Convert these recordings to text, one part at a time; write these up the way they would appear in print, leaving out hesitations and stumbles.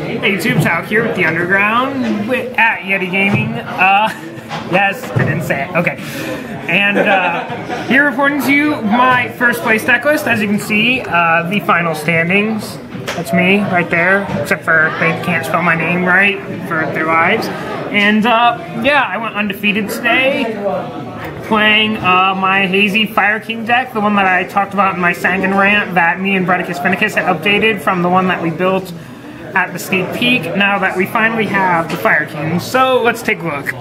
Hey YouTube, Alec here with the Underground at Yeti Gaming. Yes, I didn't say it. Okay. And here reporting to you my first place deck list. As you can see, the final standings. That's me right there, except for they can't spell my name right for their lives. And yeah, I went undefeated today, playing my Hazy Fire King deck, the one that I talked about in my Sangan rant that me and Bredicus Finicus had updated from the one that we built at the sneak peek, now that we finally have the Fire King. So let's take a look.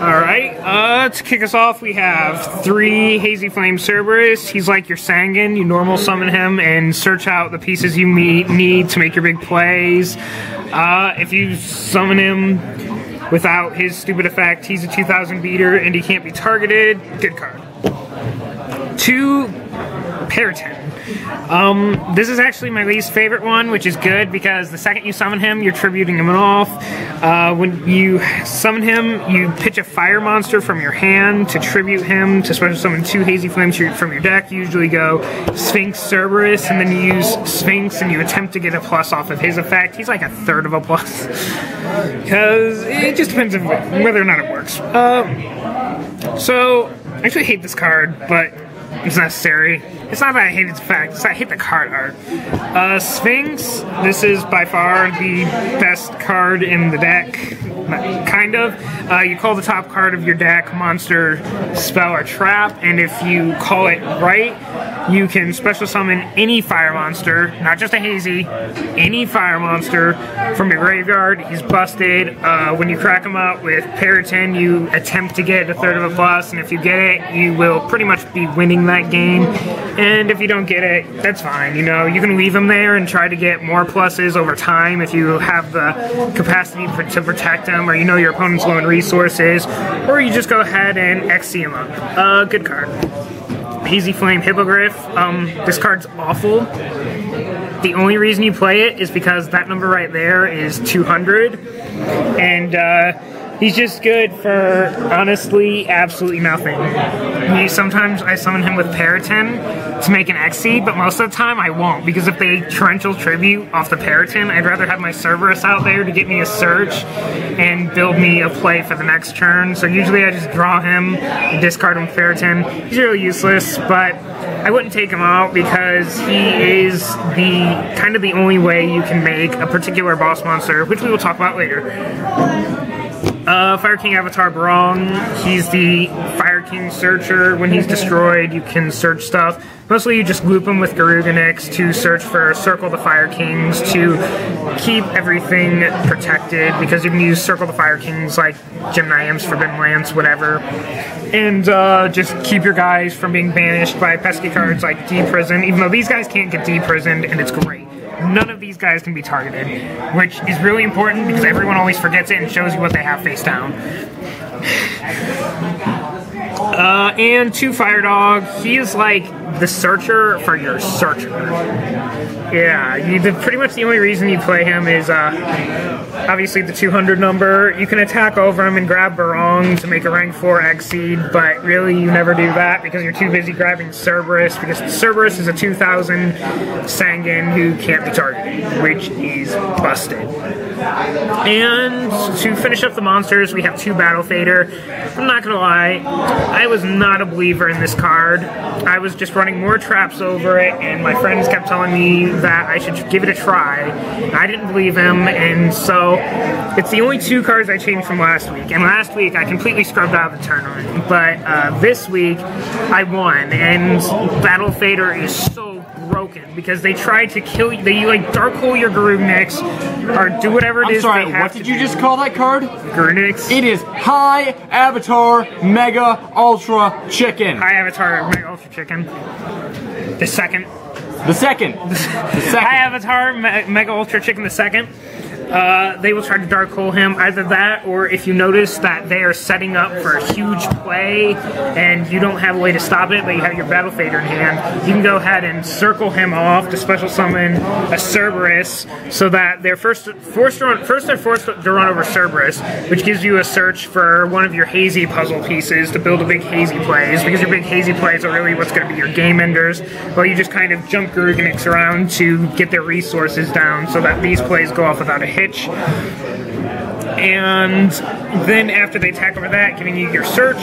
Alright, to kick us off, we have 3 Hazy Flame Cerberus. He's like your Sangan. You normal summon him and search out the pieces you need to make your big plays. If you summon him without his stupid effect, he's a 2000 beater and he can't be targeted. Good card. 2 Paraton. This is actually my least favorite one, which is good because the second you summon him, you're tributing him off. When you summon him, you pitch a fire monster from your hand to tribute him to special summon 2 Hazy Flames from your deck. You usually go Sphinx Cerberus, and then you use Sphinx and you attempt to get a plus off of his effect. He's like a third of a plus because it just depends on whether or not it works. So I actually hate this card, but it's necessary. It's not that I hate its effect, it's that I hate the card art. Sphinx, this is by far the best card in the deck, kind of. You call the top card of your deck monster, spell, or trap, and if you call it right, you can special summon any fire monster, not just a hazy, any fire monster from your graveyard. He's busted. When you crack him up with Paraton, you attempt to get a third of a plus, and if you get it, you will pretty much be winning that game. And if you don't get it, that's fine. You know, you can leave him there and try to get more pluses over time if you have the capacity to protect him, or you know your opponent's low in resources, or you just go ahead and XC him up. Good card. Hazy Flame Hippogriff. This card's awful. The only reason you play it is because that number right there is 200, and he's just good for, honestly, absolutely nothing. Sometimes I summon him with Paraton to make an XC, but most of the time I won't, because if they torrential tribute off the Paraton, I'd rather have my Cerberus out there to get me a search and build me a play for the next turn. So usually I just draw him and discard him with Paraton. He's really useless, but I wouldn't take him out because he is the kind of the only way you can make a particular boss monster, which we will talk about later. Fire King Avatar Barong, he's the Fire King Searcher. When he's destroyed, you can search stuff. Mostly you just loop him with Garuganix to search for Circle the Fire Kings to keep everything protected, because you can use Circle the Fire Kings like Gemini Imps, Forbidden Lance, whatever. And just keep your guys from being banished by pesky cards like Deprison, even though these guys can't get deprisoned, and it's great. None of these guys can be targeted, which is really important because everyone always forgets it and shows you what they have face down. And 2 Fire Dog. He is like the searcher for your searcher. Yeah, pretty much the only reason you play him is obviously the 200 number. You can attack over him and grab Barong to make a rank 4 Exceed, but really you never do that because you're too busy grabbing Cerberus, because Cerberus is a 2000 Sangan who can't be targeted, which is busted. And to finish up the monsters, we have 2 Battle Fader. I'm not gonna lie, I was not a believer in this card. I was just running more traps over it, and my friends kept telling me that I should give it a try. I didn't believe him, and so it's the only 2 cards I changed from last week. And last week I completely scrubbed out the tournament, but this week I won, and Battle Fader is so broken because they tried to kill you. They like dark hole your Garuganix or do whatever it is. I'm sorry, what did you just call that card? Garuganix. It is High Avatar Mega Ultra Chicken. High Avatar Mega Ultra Chicken. The second. The second. High Avatar Mega Ultra Chicken the second. they will try to dark hole him. Either that, or if you notice that they are setting up for a huge play and you don't have a way to stop it, but you have your Battle Fader in hand, you can go ahead and circle him off to special summon a Cerberus, so that they're forced to run over Cerberus, which gives you a search for one of your hazy puzzle pieces to build a big hazy plays, because your big hazy plays are really what's going to be your game enders, while you just kind of jump Garuginics around to get their resources down so that these plays go off without a hitch. And then after they attack over that, giving you your search,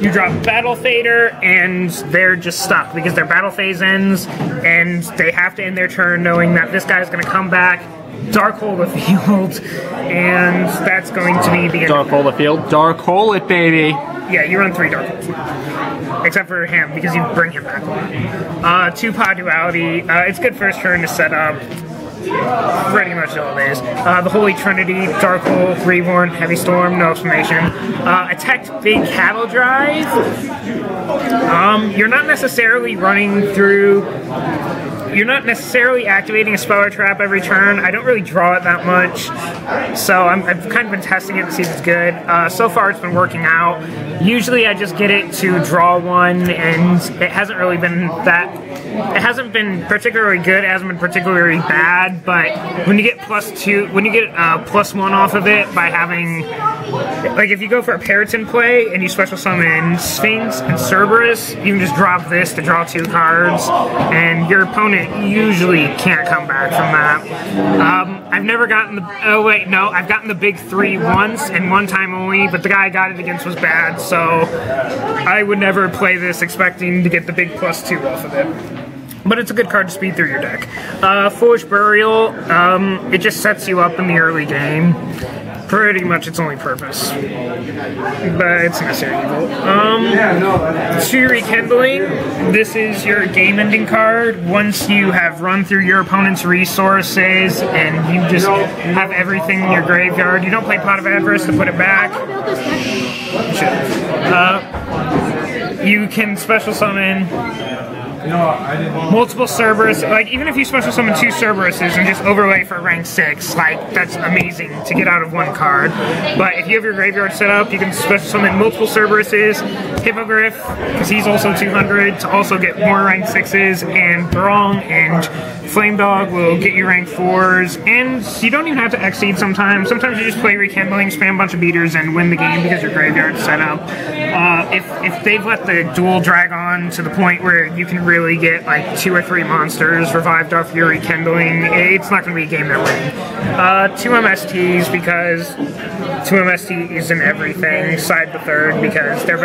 you drop Battle Fader, and they're just stuck because their battle phase ends, and they have to end their turn knowing that this guy's going to come back, dark hole the field, and that's going to be the end. Dark hole the field, dark hole it, baby. Yeah, you run 3 dark holes. Except for him, because you bring him back on. 2-pod duality. It's good first turn to set up. Pretty much all it is. The Holy Trinity, Dark Hole, Reborn, Heavy Storm, no explanation. Attacked Big Cattle Drive. You're not necessarily running through... You're not necessarily activating a spell or trap every turn. I don't really draw it that much, so I've kind of been testing it to see if it's good. So far it's been working out. Usually I just get it to draw one, and it hasn't really been that... It hasn't been particularly good, it hasn't been particularly bad, but when you get +2, when you get +1 off of it by having... Like, if you go for a Periton play and you special summon Sphinx and Cerberus, you can just drop this to draw 2 cards, and your opponent usually can't come back from that. I've never gotten the... Oh, wait, no. I've gotten the big 3 once, and one time only, but the guy I got it against was bad, so I would never play this expecting to get the big +2 off of it. But it's a good card to speed through your deck. Foolish Burial, it just sets you up in the early game. Pretty much its only purpose. But it's necessary evil. 2 Rekindling. This is your game-ending card. Once you have run through your opponent's resources and you just have everything in your graveyard, you don't play Pot of Avarice to put it back. You can special summon multiple Cerberus. Like, even if you special summon 2 Cerberuses and just overlay for rank 6, like, that's amazing to get out of 1 card. But if you have your graveyard set up, you can special summon multiple Cerberuses, Hippogriff, because he's also 200, to also get more rank 6s, and Throng and Flame Dog will get you rank 4s, and you don't even have to exceed sometimes. Sometimes you just play Rekindling, spam a bunch of beaters, and win the game because your graveyard's set up. If they've let the duel drag on to the point where you can really get like 2 or 3 monsters revived off your Rekindling, it's not going to be a game they're winning. 2 MSTs, because 2 MSTs in everything, side the 3rd, because there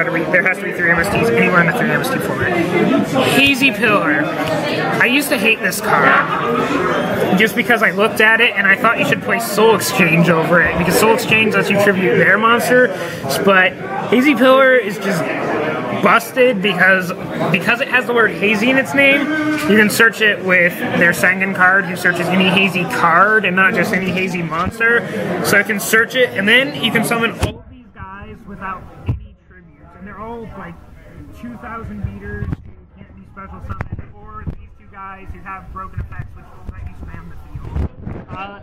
has to be 3 MSTs anywhere in the 3 MST format. Hazy Pillar. I used to hate this card, just because I looked at it and I thought you should play Soul Exchange over it, because Soul Exchange lets you tribute their monster, but Hazy Pillar is just busted because it has the word hazy in its name. You can search it with their Sangan card, who searches any hazy card and not just any hazy monster. So I can search it, and then you can summon all of these guys without any tributes, and they're all like 2,000 meters who can't be special summoned, or these 2 guys who have broken effects which will let you spam the field.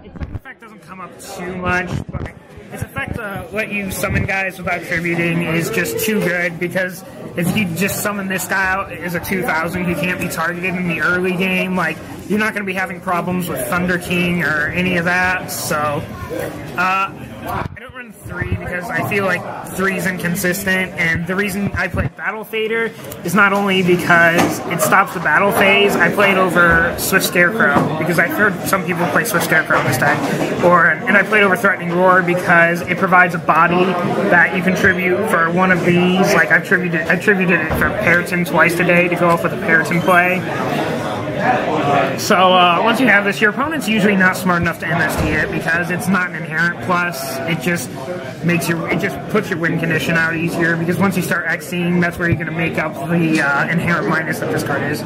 Its effect doesn't come up too much, but its effect to let you summon guys without tributing is just too good, because if you just summon this guy out as a 2,000 who can't be targeted in the early game, like, you're not going to be having problems with Thunder King or any of that, so I don't run 3 because I feel like 3's inconsistent, and the reason I play Battle Fader is not only because it stops the battle phase. I play it over Swift Scarecrow because I've heard some people play Swift Scarecrow in this deck, and I played over Threatening Roar because it provides a body that you contribute for one of these. Like, I tributed it for Periton twice today to go off with a Periton play. So once you have this, your opponent's usually not smart enough to MST it because it's not an inherent plus. It just puts your win condition out easier, because once you start Xing, that's where you're going to make up the inherent minus that this card is.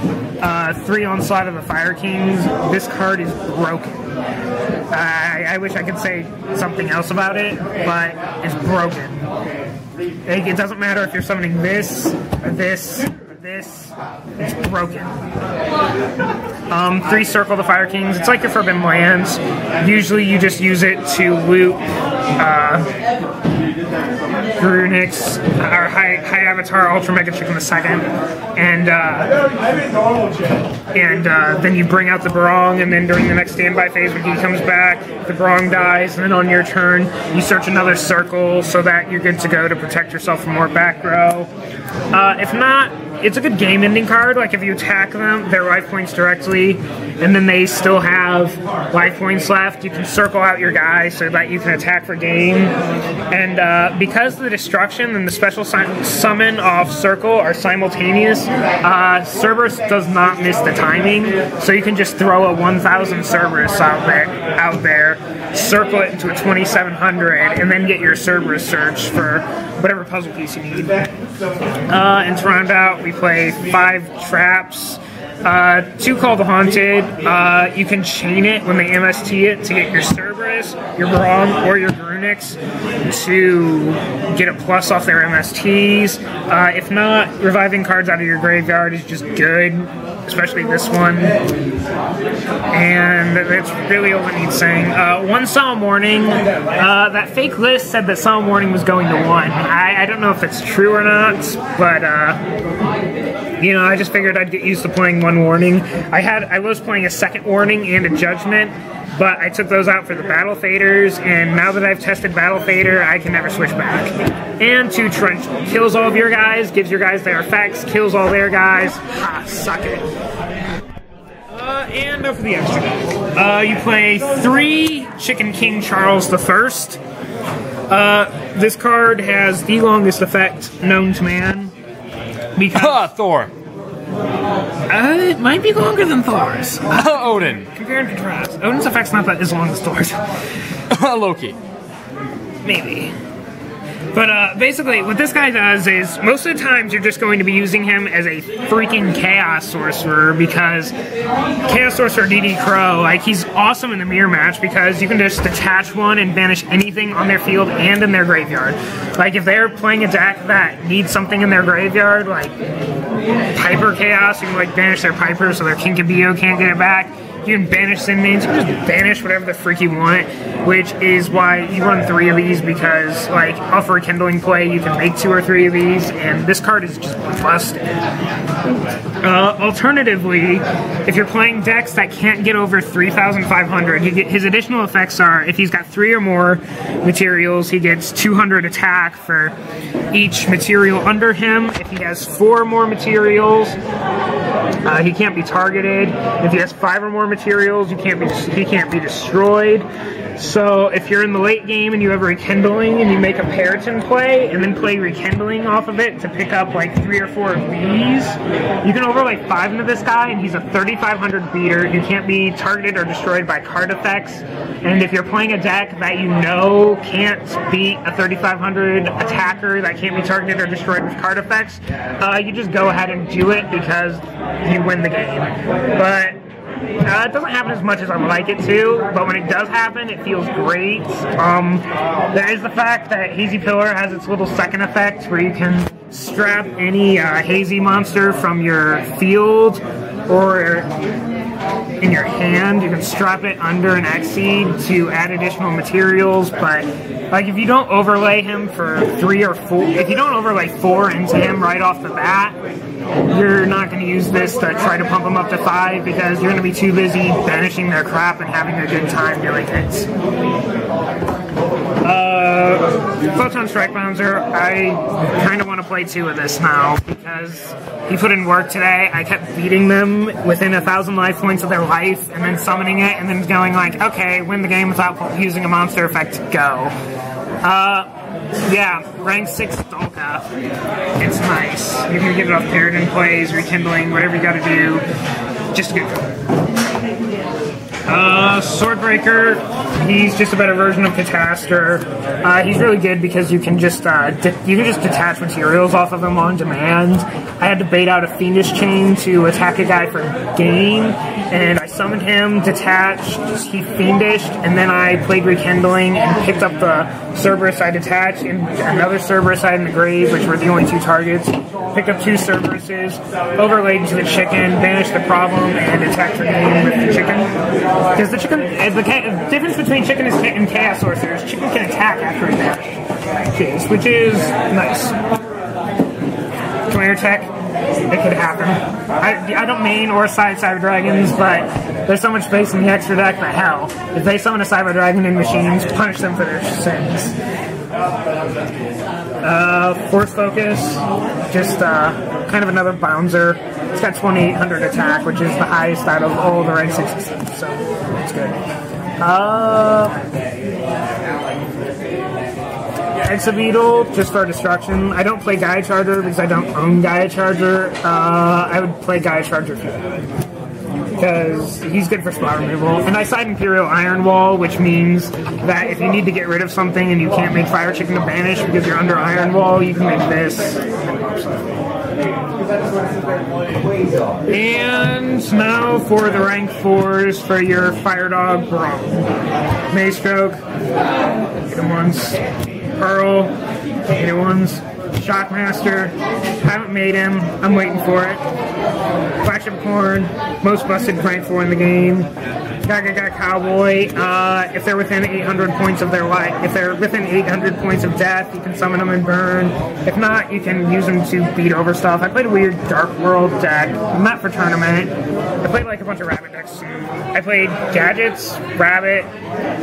3 Onslaught of the Fire Kings. This card is broken. I wish I could say something else about it, but it's broken. It doesn't matter if you're summoning this, or this, or this, it's broken. 3 Circle the Fire Kings. It's like your Forbidden Lands. Usually you just use it to loot Grunix, or High Avatar, Ultra Mega Chicken the second, and then you bring out the Barong, and then during the next standby phase when he comes back, the Barong dies, and then on your turn, you search another circle so that you're good to go to protect yourself from more back row. If not, it's a good game-ending card. Like, if you attack them, their life points directly, and then they still have life points left, you can circle out your guy so that you can attack for game. And because the destruction and the special summon off circle are simultaneous, Cerberus does not miss the timing, so you can just throw a 1000 Cerberus out there, circle it into a 2700, and then get your Cerberus search for whatever puzzle piece you need. And to round out, we play 5 traps. 2 Call the Haunted. You can chain it when they MST it to get your Cerberus, your Barong, or your Grunix to get a plus off their MSTs. If not, reviving cards out of your graveyard is just good, especially this one. And that's really all I need saying. 1 Solemn Warning. That fake list said that Solemn Warning was going to 1. I don't know if that's true or not, but you know, I just figured I'd get used to playing 1 warning. I was playing a 2nd warning and a judgment, but I took those out for the battle faders, and now that I've tested battle fader, I can never switch back. And 2 Torrential. Kills all of your guys, gives your guys their effects, kills all their guys. Ha, suck it. And for the extra deck. You play 3 Chicken King Charles I. This card has the longest effect known to man. Because Thor. It might be longer than Thor's. Odin. Compare and contrast. Odin's effect's not that as long as Thor's. Loki. Maybe. But basically, what this guy does is, most of the times you're just going to be using him as a freaking Chaos Sorcerer, because Chaos Sorcerer DD Crow, like, he's awesome in the mirror match because you can just detach one and banish anything on their field and in their graveyard. Like, if they're playing a deck that needs something in their graveyard, like Piper Chaos, you can, like, banish their Piper so their Kinkabio can't get it back. You can banish Sinmains, you can just banish whatever the freak you want, which is why you run 3 of these, because, like, off a Rekindling play, you can make 2 or 3 of these, and this card is just busted. Alternatively, if you're playing decks that can't get over 3,500, his additional effects are, if he's got 3 or more materials, he gets 200 attack for each material under him. If he has 4 or more materials, he can't be targeted. If he has 5 or more materials, he can't be destroyed. So if you're in the late game and you have Rekindling and you make a Periton play and then play Rekindling off of it to pick up like 3 or 4 of these, you can overlay 5 into this guy and he's a 3,500 beater. You can't be targeted or destroyed by card effects. And if you're playing a deck that you know can't beat a 3,500 attacker that can't be targeted or destroyed with card effects, you just go ahead and do it because you win the game. But it doesn't happen as much as I'd like it to, but when it does happen, it feels great. There is the fact that Hazy Pillar has its little second effect where you can strap any hazy monster from your field or in your hand. You can strap it under an Xseed to add additional materials, but like if you don't overlay him for 3 or 4, if you don't overlay 4 into him right off the bat, you're not going to use this to try to pump them up to 5 because you're going to be too busy banishing their crap and having a good time doing it. Photon Strike Bouncer, I kind of want to play 2 of this now because he put in work today. I kept beating them within 1,000 life points of their life and then summoning it and then going like, okay, win the game without using a monster effect, go. Yeah, rank 6 Dolka. It's nice. You can get it off Paradigm plays, Rekindling, whatever you gotta do. Just a good card. Swordbreaker, he's just a better version of Catastor. He's really good because you can just detach materials off of him on demand. I had to bait out a Fiendish Chain to attack a guy for gain, and I summoned him, detached, he Fiendished, and then I played Rekindling and picked up the Cerberus I detached and another Cerberus I had in the grave, which were the only two targets. Picked up two Cerberuses, overlaid into the chicken, banished the problem, and attacked for gain with the chicken. Because the chicken, the difference between chicken and Chaos Sorcerers, chicken can attack after it dashes, which is nice. Commander Tech, it could happen. I don't main or side Cyber Dragons, but there's so much space in the extra deck that hell, if they summon a Cyber Dragon in machines, punish them for their sins. Force Focus, just kind of another bouncer. It's got 2800 attack, which is the highest out of all the Red 66, so it's good. Exabeetle, just for destruction. I don't play Gaia Charger because I don't own Gaia Charger. I would play Gaia Charger for that, because he's good for spell removal. And I side Imperial Iron Wall, which means that if you need to get rid of something and you can't make Fire Chicken to banish because you're under Iron Wall, you can make this. And now for the rank 4s for your Fire Dog Braum. Maystroke, hit him once. Pearl, hit him once. Shockmaster, haven't made him, I'm waiting for it. Flagship Horn, most busted rank 4 in the game. Gaga Cowboy, if they're within 800 points of their life, if they're within 800 points of death, you can summon them and burn. If not, you can use them to beat over stuff. I played a weird Dark World deck, not for tournament. I played like a bunch of Rabbit decks too. I played Gadgets, Rabbit,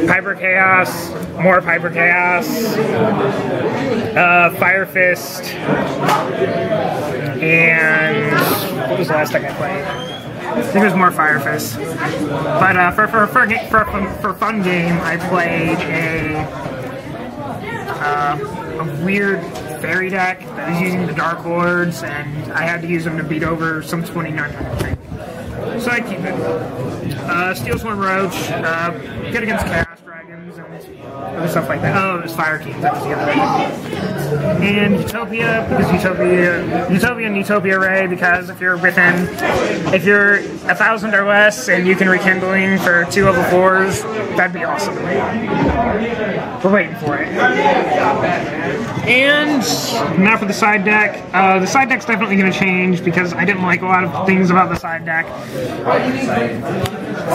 Piper Chaos, more Piper Chaos, Fire Fist, and what was the last deck I played? I think it was more Fire Fist. But for fun game, I played a weird fairy deck that was using the Dark Lords, and I had to use them to beat over some 2900. So I keep it. Steel Swarm Roach, good against Chaos Dragons and other stuff like that. Oh, it was Fire King, that was the other one. And Utopia, because Utopia and Utopia Ray, because if you're 1,000 or less and you can Rekindling for 2 level 4s, that'd be awesome. We're waiting for it. And now for the side deck. The side deck's definitely going to change because I didn't like a lot of things about the side deck.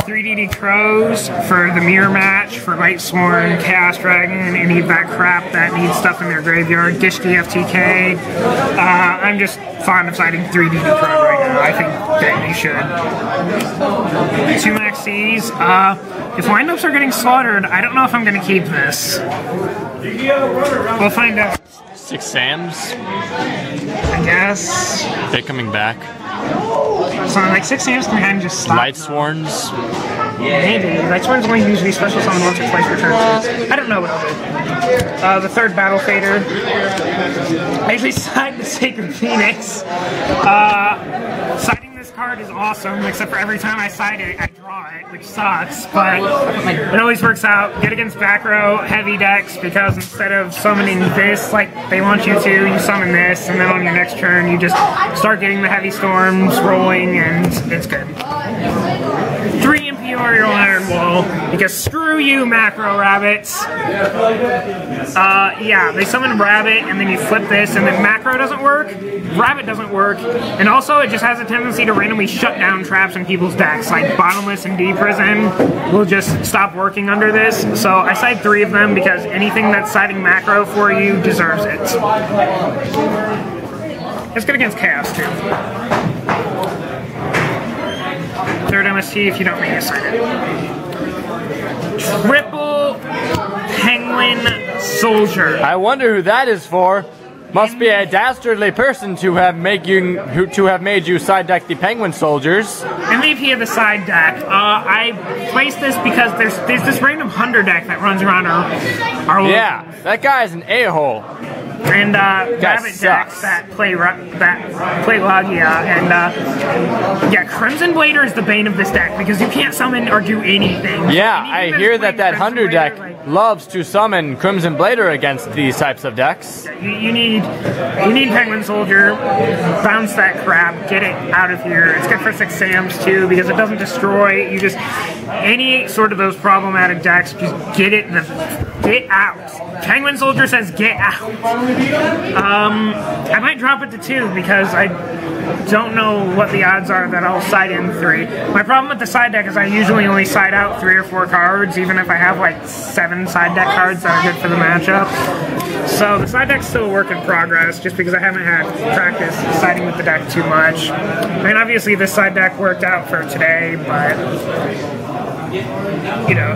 3DD Crows for the mirror match for Lightsworn, Chaos Dragon, any of that crap that needs stuff in their graveyard. Gishki FTK. I'm just fond of siding 3DD Crow right now. I think that they should. 2 Max Cs. If windups are getting slaughtered, I don't know if I'm going to keep this. We'll find out. 6 Sams? I guess. They're coming back. So like 6 Sams can kind of just stop. Lightsworns? Maybe. Lightsworns only usually special summon once or twice per turn. I don't know what I'll do. The 3rd Battle Fader. I usually side the Sacred Phoenix. Siding this card is awesome, except for every time I side it, I draw it, which sucks, but it always works out. Good against back row, heavy decks, because instead of summoning this like they want you to, you summon this, and then on your next turn you just start getting the heavy storms rolling, and it's good. 3 Imperial Iron Wall, because screw you, macro rabbits. Yeah, they summon Rabbit, and then you flip this, and then macro doesn't work, Rabbit doesn't work, and also it just has a tendency to randomly shut down traps in people's decks, like Bottomless and D-Prison will just stop working under this, so I side 3 of them because anything that's siding macro for you deserves it. It's good against Chaos, too. 3rd MST if you don't make a sign it. Triple Penguin Soldier. I wonder who that is for. Must be a dastardly person to have made you side deck the Penguin Soldiers. MVP of the side deck. I placed this because there's this random Hunter deck that runs around our yeah, that guy's an a-hole. and rabbit decks that play Logia, and yeah, Crimson Blader is the bane of this deck because you can't summon or do anything. Yeah, I hear that Hunter deck loves to summon Crimson Blader against these types of decks. You need Penguin Soldier, bounce that crap, get it out of here. It's good for 6 Sams too because it doesn't destroy. You just any sort of those problematic decks, just get out. Penguin Soldier says get out. I might drop it to 2 because I don't know what the odds are that I'll side in 3. My problem with the side deck is I usually only side out 3 or 4 cards, even if I have like 7 side deck cards that are good for the matchup. So the side deck's still a work in progress, just because I haven't had practice siding with the deck too much. I mean, obviously this side deck worked out for today, but you know,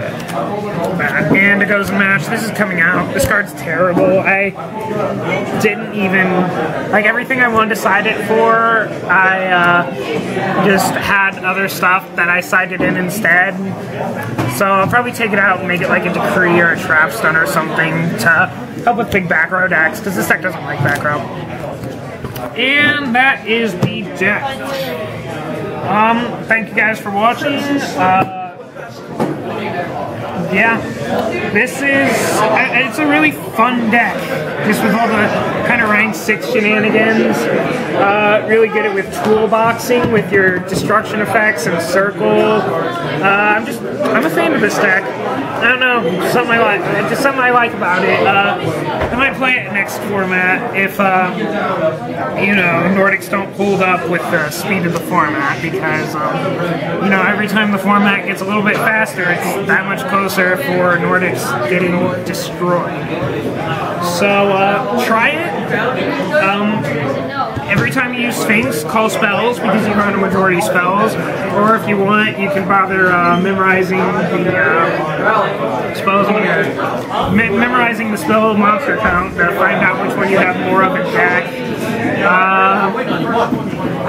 that. And it goes in match. This is coming out. This card's terrible. I didn't even, like, everything I wanted to side it for, I just had other stuff that I sided in instead. So I'll probably take it out and make it like a Decree or a Trap Stun or something to help with big back row decks, because this deck doesn't like back row. And that is the deck. Thank you guys for watching. Yeah, this is, it's a really fun deck, just with all the kind of rank 6 shenanigans. Really good at with toolboxing, with your destruction effects and circle. I'm a fan of this deck. I don't know, something I like, just something I like about it. I might play it next format if, you know, Nordics don't hold up with the speed of the format, because, you know, every time the format gets a little bit faster, it's that much closer for Nordics getting destroyed. So, try it. Every time you use Sphinx, call spells, because you run a majority spells. Or if you want, you can bother memorizing the spells in your, memorizing the spell monster count to find out which one you have more of in deck.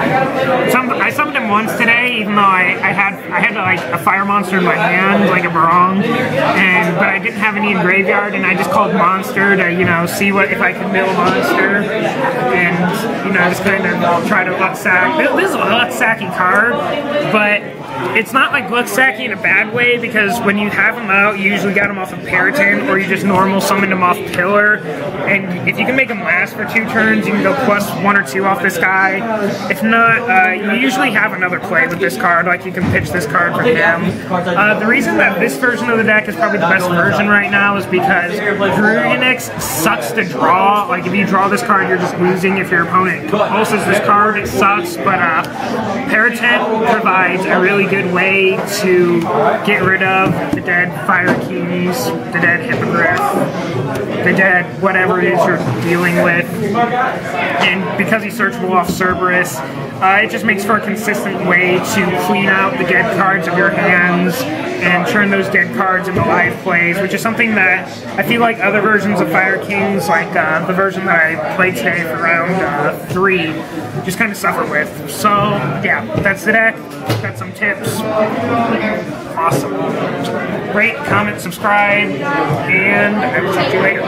I summoned him once today, even though I had like a fire monster in my hand, like a Barong, but I didn't have any in graveyard, and I just called monster to, you know, see if I could mill monster, and, you know, just kind of try to luck sack. This is a luck sacky card, but it's not like luck sacky in a bad way, because when you have him out, you usually got him off of Periton, or you just normal summoned him off Pillar, and if you can make him last for 2 turns, you can go plus 1 or 2 off this guy. If not, you usually have another play with this card, like you can pitch this card for him. The reason that this version of the deck is probably the best version right now is because Druidix sucks to draw. Like, if you draw this card, you're just losing. If your opponent pulses this card, it sucks, but Periton provides a really good way to get rid of the dead Fire Keys, the dead Hippogriff, the dead whatever it is you're dealing with. And because he's searchable off Cerberus, it just makes for a consistent way to clean out the dead cards of your hands and turn those dead cards into live plays, which is something that I feel like other versions of Fire Kings, like the version that I played today for round 3, just kind of suffer with. So, yeah, that's the deck. Got some tips. Awesome. Rate, comment, subscribe, and I will talk to you later.